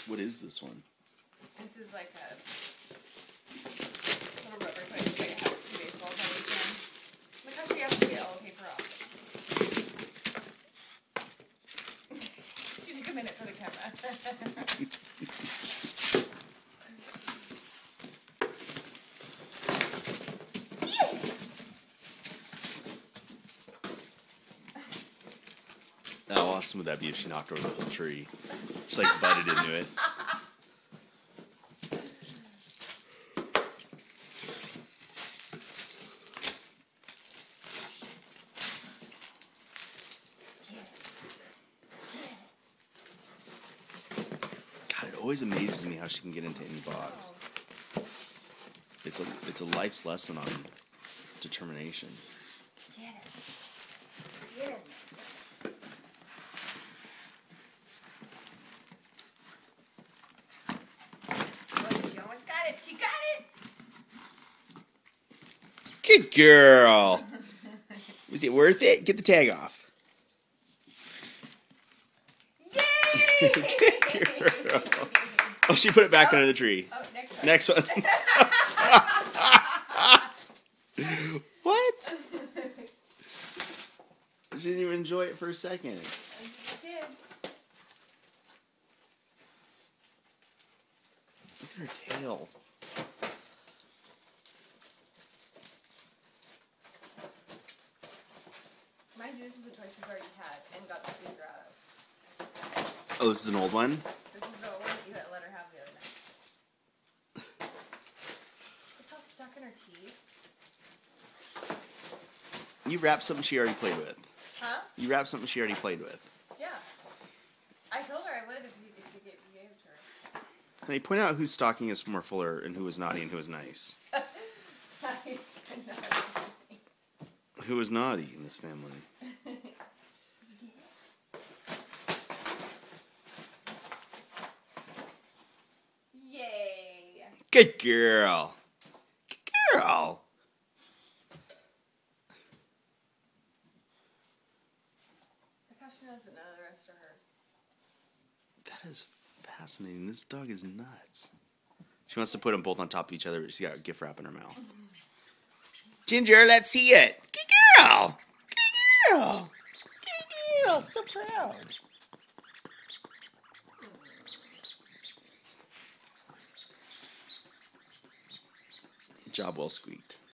What is this one? This is like a little rubber toy. It's like it has 2 baseballs on each end. Look how she has to get all the paper off. She took a minute for the camera. How awesome would that be if she knocked over the whole tree? She like butted into it. God, it always amazes me how she can get into any box. It's a life's lesson on determination. Get it. Get it. She almost got it. She got it. Good girl. Was it worth it? Get the tag off. Yay! Good girl. Oh, she put it back under the tree. Oh, Next one. What? She didn't even enjoy it for a second. She did. Look at her tail. Mind you, this is a toy she's already had and got the finger out of. Oh, this is an old one? This is the one that you let her have the other night. It's all stuck in her teeth. You wrapped something she already played with. Huh? You wrapped something she already played with. Yeah. I told her I would if you gave it to her. Hey, point out whose stocking is more fuller and who was naughty and who was nice. Nice. Who was naughty in this family? Yay. Good girl. Good girl. Look how she knows that none of the rest are hers. That is fascinating. This dog is nuts. She wants to put them both on top of each other, but she's got a gift wrap in her mouth. Ginger, let's see it. Good girl. Good girl. Good girl. So proud. Job well squeaked.